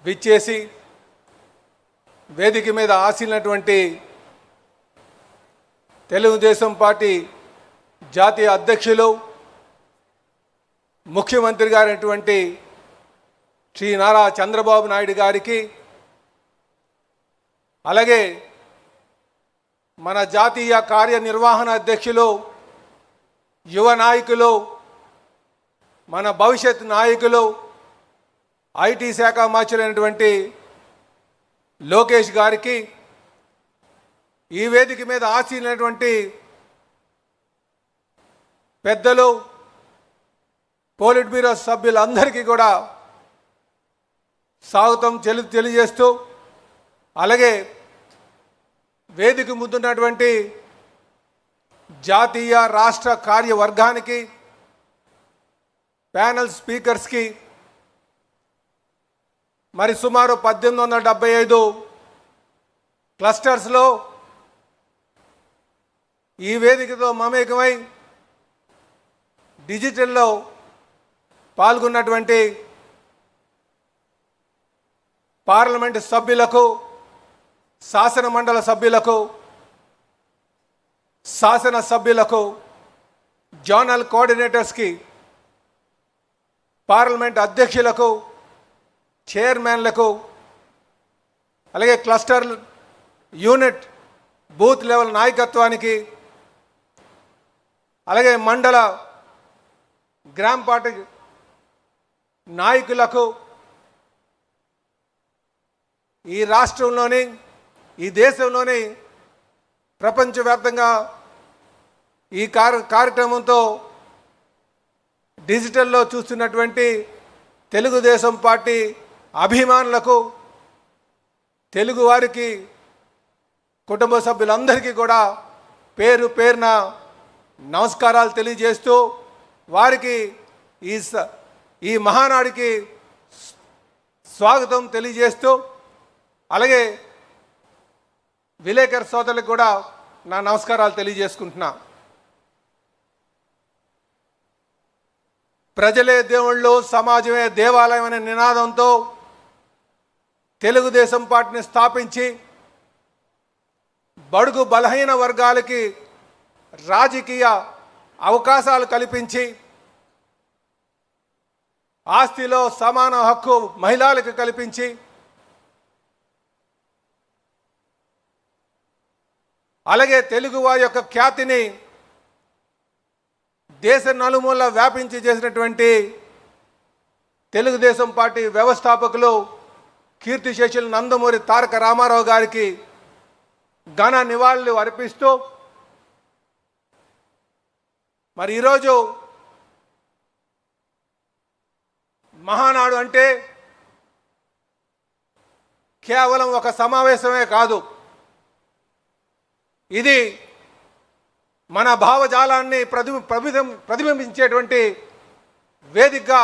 విచ్చేసి వేదిక మీద ఆశీనటువంటి తెలుగుదేశం పార్టీ జాతీయ అధ్యక్షులు ముఖ్యమంత్రి గారైనటువంటి శ్రీ నారా చంద్రబాబు నాయుడు గారికి, అలాగే మన జాతీయ కార్యనిర్వహణ అధ్యక్షులు, యువ నాయకులు, మన భవిష్యత్ నాయకులు, ఐటీ శాఖ మంత్రులైనటువంటి లోకేష్ గారికి, ఈ వేదిక మీద ఆశీనటువంటి పెద్దలు, పోలిట్ బ్యూరో సభ్యులందరికీ కూడా స్వాగతం తెలియజేస్తూ, అలాగే వేదిక ముందున్నటువంటి జాతీయ రాష్ట్ర కార్యవర్గానికి, ప్యానల్ స్పీకర్స్కి, మరి సుమారు 1875 క్లస్టర్స్లో ఈ వేదికతో మమేకమై డిజిటల్లో పాల్గొన్నటువంటి పార్లమెంటు సభ్యులకు, శాసన మండలి సభ్యులకు, శాసన సభ్యులకు, జోనల్ కోఆర్డినేటర్స్కి, పార్లమెంట్ అధ్యక్షులకు, చైర్మన్లకు, అలాగే క్లస్టర్ యూనిట్ బూత్ లెవెల్ నాయకత్వానికి, అలాగే మండల గ్రామ పార్టీ నాయకులకు, ఈ రాష్ట్రంలోని, ఈ దేశంలోని, ప్రపంచవ్యాప్తంగా ఈ కార్యక్రమంతో డిజిటల్లో చూస్తున్నటువంటి తెలుగుదేశం పార్టీ అభిమానులకు, తెలుగువారికి, కుటుంబ సభ్యులందరికీ కూడా పేరు పేరున నమస్కారాలు తెలియజేస్తూ, వారికి ఈ మహానాడికి స్వాగతం తెలియజేస్తూ, అలాగే విలేకరు సోదరులకు కూడా నా నమస్కారాలు తెలియజేసుకుంటున్నా. ప్రజలే దేవుళ్ళు, సమాజమే దేవాలయం అనే నినాదంతో తెలుగుదేశం పార్టీని స్థాపించి బడుగు బలహీన వర్గాలకి రాజకీయ అవకాశాలు కల్పించి, ఆస్తిలో సమాన హక్కు మహిళలకు కల్పించి, అలాగే తెలుగు వారి యొక్క ఖ్యాతిని దేశ నలుమూల వ్యాపించి చేసినటువంటి తెలుగుదేశం పార్టీ వ్యవస్థాపకులు కీర్తిశేషులు నందమూరి తారక రామారావు గారికి ఘన నివాళులు అర్పిస్తూ, మరి ఈరోజు మహానాడు అంటే కేవలం ఒక సమావేశమే కాదు, ఇది మన భావజాలాన్ని ప్రతిబింబించేటువంటి వేదికగా,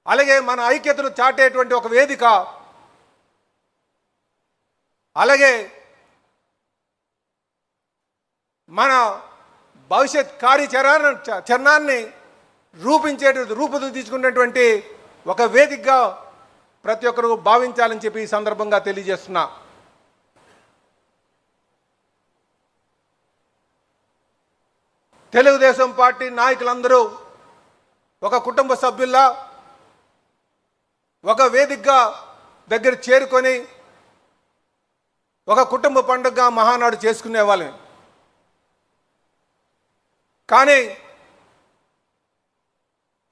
అలాగే మన ఐక్యతను చాటేటువంటి ఒక వేదిక, అలాగే మన భవిష్యత్ కార్యాచరణాన్ని రూపుదిద్దుకున్నటువంటి ఒక వేదికగా ప్రతి ఒక్కరు భావించాలని చెప్పి ఈ సందర్భంగా తెలియజేస్తున్నా. తెలుగుదేశం పార్టీ నాయకులందరూ ఒక కుటుంబ సభ్యుల్లా ఒక వేదికగా దగ్గర చేరుకొని ఒక కుటుంబ పండుగగా మహానాడు చేసుకునే వాళ్ళం. కానీ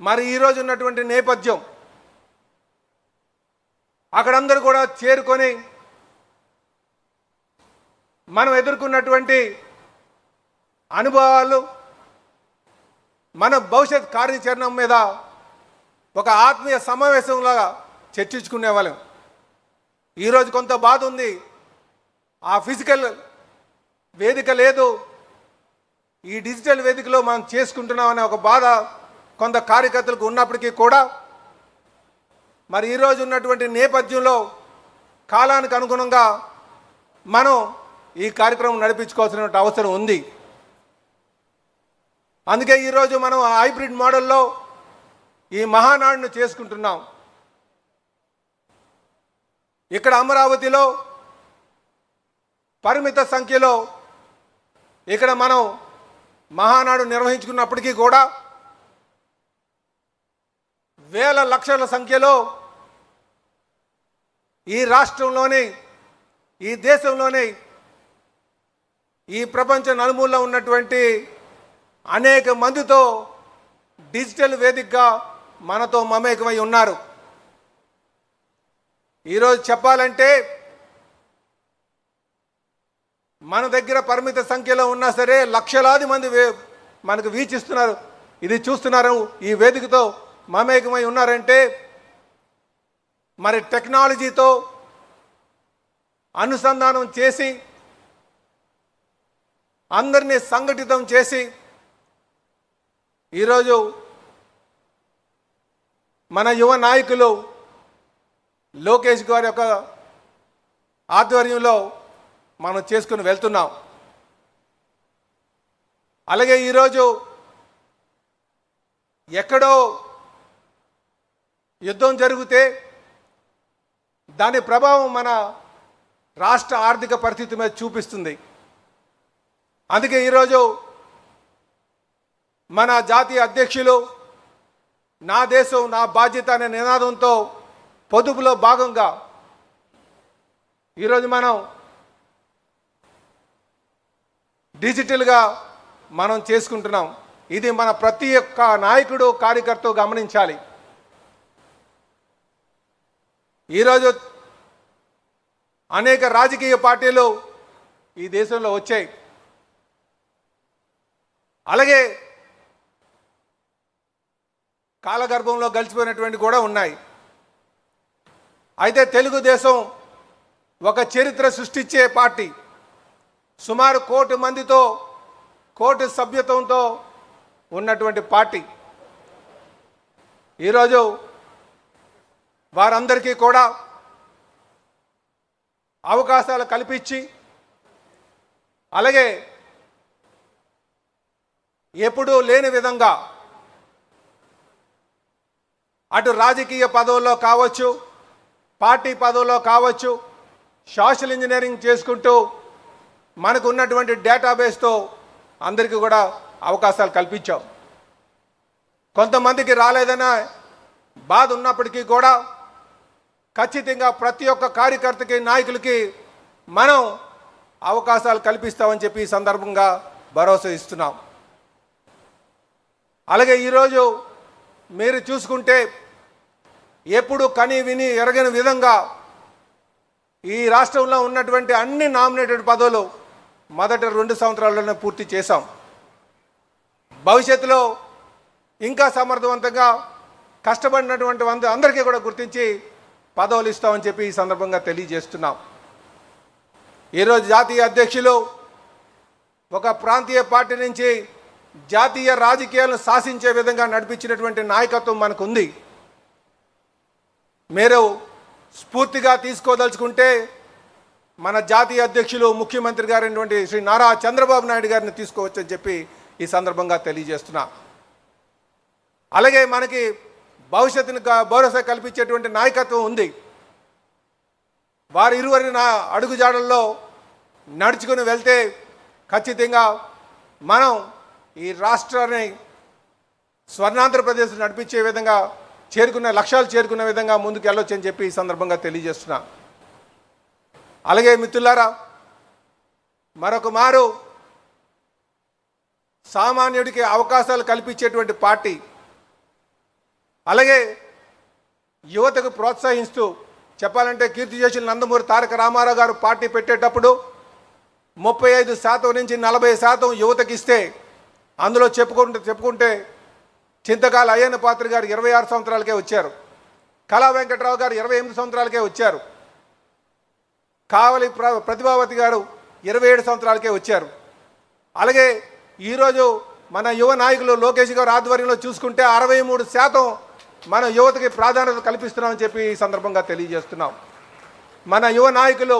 మరి ఈరోజు ఉన్నటువంటి నేపథ్యం, అక్కడందరూ కూడా చేరుకొని మనం ఎదుర్కొన్నటువంటి అనుభవాలు, మన భవిష్యత్ కార్యాచరణ మీద ఒక ఆత్మీయ సమావేశంలాగా చర్చించుకునే వాళ్ళం. ఈరోజు కొంత బాధ ఉంది, ఆ ఫిజికల్ వేదిక లేదు, ఈ డిజిటల్ వేదికలో మనం చేసుకుంటున్నామనే ఒక బాధ కొంత కార్యకర్తలకు ఉన్నప్పటికీ కూడా, మరి ఈరోజు ఉన్నటువంటి నేపథ్యంలో కాలానికి అనుగుణంగా మనం ఈ కార్యక్రమం నడిపించుకోవాల్సిన అవసరం ఉంది. అందుకే ఈరోజు మనం హైబ్రిడ్ మోడల్లో ఈ మహానాడును చేసుకుంటున్నాం. ఇక్కడ అమరావతిలో పరిమిత సంఖ్యలో ఇక్కడ మనం మహానాడు నిర్వహించుకున్నప్పటికీ కూడా వేల లక్షల సంఖ్యలో ఈ రాష్ట్రంలోని ఈ దేశంలోని ఈ ప్రపంచ నలుమూలలో ఉన్నటువంటి అనేక మందితో డిజిటల్ వేదికగా మనతో మమేకమై ఉన్నారు. ఈరోజు చెప్పాలంటే మన దగ్గర పరిమిత సంఖ్యలో ఉన్నా సరే లక్షలాది మంది మనకు వీక్షిస్తున్నారు, ఇది చూస్తున్నారు, ఈ వేదికతో మమేకమై ఉన్నారంటే మరి టెక్నాలజీతో అనుసంధానం చేసి అందరినీ సంఘటితం చేసి ఈరోజు మన యువ నాయకులు లోకేష్ గారి యొక్క ఆధ్వర్యంలో మనం చేసుకుని వెళ్తున్నాం. అలాగే ఈరోజు ఎక్కడో యుద్ధం జరిగితే దాని ప్రభావం మన రాష్ట్ర ఆర్థిక పరిస్థితి మీద చూపిస్తుంది. అందుకే ఈరోజు మన జాతీయ అధ్యక్షులు నా దేశం నా బాధ్యత అనే నినాదంతో పొదుపులో భాగంగా ఈరోజు మనం డిజిటల్గా మనం చేసుకుంటున్నాం. ఇది మన ప్రతి ఒక్క నాయకుడు కార్యకర్త గమనించాలి. ఈరోజు అనేక రాజకీయ పార్టీలు ఈ దేశంలో వచ్చాయి, అలాగే కాలగర్భంలో గడిచిపోయినటువంటి కూడా ఉన్నాయి. అయితే తెలుగుదేశం ఒక చరిత్ర సృష్టించే పార్టీ, సుమారు 1 కోటి మందితో 1 కోటి సభ్యత్వంతో ఉన్నటువంటి పార్టీ. ఈరోజు వారందరికీ కూడా అవకాశాలు కల్పించి అలాగే ఎప్పుడూ లేని విధంగా అటు రాజకీయ పదవుల్లో కావచ్చు, పార్టీ పదవుల్లో కావచ్చు, సోషల్ ఇంజనీరింగ్ చేసుకుంటూ మనకు ఉన్నటువంటి డేటాబేస్తో అందరికీ కూడా అవకాశాలు కల్పించాం. కొంతమందికి రాలేదన్న బాధ ఉన్నప్పటికీ కూడా ఖచ్చితంగా ప్రతి ఒక్క కార్యకర్తకి నాయకులకి మనం అవకాశాలు కల్పిస్తామని చెప్పి ఈ సందర్భంగా భరోసా ఇస్తున్నాం. అలాగే ఈరోజు మీరు చూసుకుంటే ఎప్పుడు కని విని ఎరగని విధంగా ఈ రాష్ట్రంలో ఉన్నటువంటి అన్ని నామినేటెడ్ పదవులు మొదటి 2 సంవత్సరాల్లోనే పూర్తి చేశాం. భవిష్యత్తులో ఇంకా సమర్థవంతంగా కష్టపడినటువంటి అందరికీ కూడా గుర్తించి పదవులు ఇస్తామని చెప్పి ఈ సందర్భంగా తెలియజేస్తున్నాం. ఈరోజు జాతీయ అధ్యక్షులు ఒక ప్రాంతీయ పార్టీ నుంచి జాతీయ రాజకీయాలను శాసించే విధంగా నడిపించినటువంటి నాయకత్వం మనకు ఉంది. మీరు స్ఫూర్తిగా తీసుకోదలుచుకుంటే మన జాతీయ అధ్యక్షులు ముఖ్యమంత్రి గారైనటువంటి శ్రీ నారా చంద్రబాబు నాయుడు గారిని తీసుకోవచ్చని చెప్పి ఈ సందర్భంగా తెలియజేస్తున్నా. అలాగే మనకి భవిష్యత్తును భరోసా కల్పించేటువంటి నాయకత్వం ఉంది. వారి ఇరువురి అడుగుజాడల్లో నడుచుకుని వెళ్తే ఖచ్చితంగా మనం ఈ రాష్ట్రాన్ని స్వర్ణాంధ్రప్రదేశ్ నడిపించే విధంగా లక్ష్యాలు చేరుకునే విధంగా ముందుకు వెళ్ళొచ్చని చెప్పి ఈ సందర్భంగా తెలియజేస్తున్నా. అలాగే మిత్రులారా, మరొక మారు సామాన్యుడికి అవకాశాలు కల్పించేటువంటి పార్టీ, అలాగే యువతకు ప్రోత్సహిస్తూ చెప్పాలంటే కీర్తిశేషులు నందమూరి తారక రామారావు గారు పార్టీ పెట్టేటప్పుడు 35% నుంచి 40% యువతకి ఇస్తే అందులో చెప్పుకుంటే చింతకాల అయ్యన్న పాత్ర గారు 26 సంవత్సరాలకే వచ్చారు, కళా వెంకట్రావు గారు 28 సంవత్సరాలకే వచ్చారు, కావలి ప్రతిభావతి గారు 27 సంవత్సరాలకే వచ్చారు. అలాగే ఈరోజు మన యువ నాయకులు లోకేష్ గారు ఆధ్వర్యంలో చూసుకుంటే 63% మన యువతకి ప్రాధాన్యత కల్పిస్తున్నామని చెప్పి ఈ సందర్భంగా తెలియజేస్తున్నాం. మన యువ నాయకులు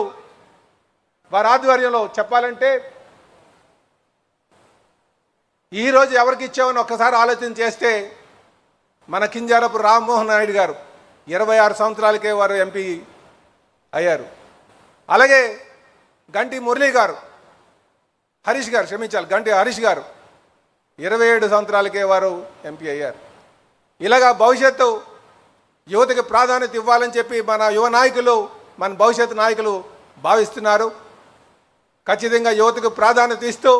వారి ఆధ్వర్యంలో చెప్పాలంటే ఈరోజు ఎవరికి ఇచ్చామని ఒక్కసారి ఆలోచన చేస్తే మన కింజారపు రామ్మోహన్ నాయుడు గారు 26 సంవత్సరాలకే వారు ఎంపీ అయ్యారు. అలాగే గంటి మురళీ గారు, హరీష్ గారు క్షమించాలి, గంటి హరీష్ గారు 27 సంవత్సరాలకే వారు ఎంపీ అయ్యారు. ఇలాగా భవిష్యత్తు యువతకి ప్రాధాన్యత ఇవ్వాలని చెప్పి మన యువ నాయకులు, మన భవిష్యత్తు నాయకులు భావిస్తున్నారు. ఖచ్చితంగా యువతకు ప్రాధాన్యత ఇస్తూ,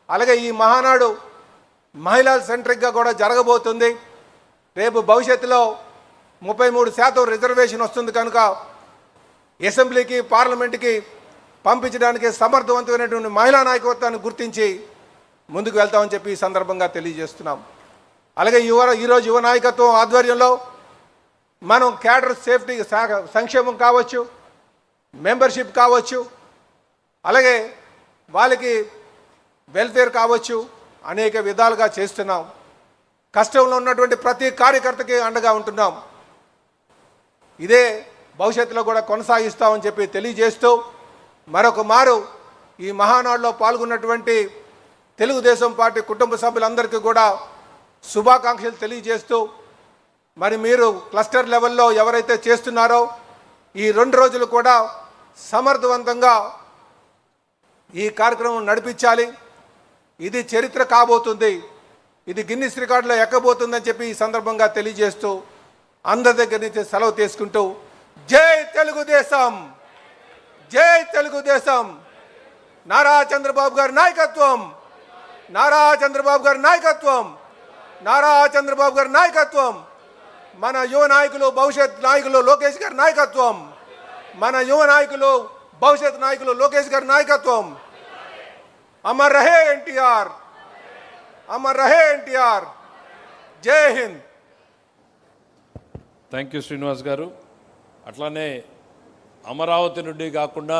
అలాగే ఈ మహానాడు మహిళా సెంట్రిక్గా కూడా జరగబోతుంది. రేపు భవిష్యత్తులో 33% రిజర్వేషన్ వస్తుంది కనుక అసెంబ్లీకి, పార్లమెంటుకి పంపించడానికి సమర్థవంతమైనటువంటి మహిళా నాయకత్వాన్ని గుర్తించి ముందుకు వెళ్తామని చెప్పి ఈ సందర్భంగా తెలియజేస్తున్నాం. అలాగే ఈరోజు యువ నాయకత్వం ఆధ్వర్యంలో మనం క్యాడర్ సేఫ్టీ సంక్షేమం కావచ్చు, మెంబర్షిప్ కావచ్చు, అలాగే వాళ్ళకి వెల్ఫేర్ కావచ్చు, అనేక విధాలుగా చేస్తున్నాం. కష్టంలో ఉన్నటువంటి ప్రతి కార్యకర్తకి అండగా ఉంటున్నాం. ఇదే భవిష్యత్తులో కూడా కొనసాగిస్తామని చెప్పి తెలియజేస్తూ, మరొక మారు ఈ మహానాడులో పాల్గొన్నటువంటి తెలుగుదేశం పార్టీ కుటుంబ సభ్యులందరికీ కూడా శుభాకాంక్షలు తెలియజేస్తూ, మరి మీరు క్లస్టర్ లెవెల్లో ఎవరైతే చేస్తున్నారో ఈ 2 రోజులు కూడా సమర్థవంతంగా ఈ కార్యక్రమం నడిపించాలి. ఇది చరిత్ర కాబోతుంది, ఇది గిన్నిస్ రికార్డులో ఎక్కబోతుందని చెప్పి ఈ సందర్భంగా తెలియజేస్తూ అందరి దగ్గర నుంచి సెలవు తీసుకుంటూ, జై తెలుగుదేశం, జై తెలుగుదేశం, నారా చంద్రబాబు గారి నాయకత్వం, నారా చంద్రబాబు గారి నాయకత్వం, నారా చంద్రబాబు గారి నాయకత్వం, మన యువ నాయకులు భవిష్యత్ నాయకులు లోకేష్ గారి నాయకత్వం, మన యువ నాయకులు భవిష్యత్ నాయకులు లోకేష్ గారి నాయకత్వం. అమర్ రహే ఎన్టీఆర్, అమర్ రహే ఎన్టీఆర్. జై హింద్. థ్యాంక్ యూ శ్రీనివాస్ గారు. అట్లానే అమరావతి నుండి కాకుండా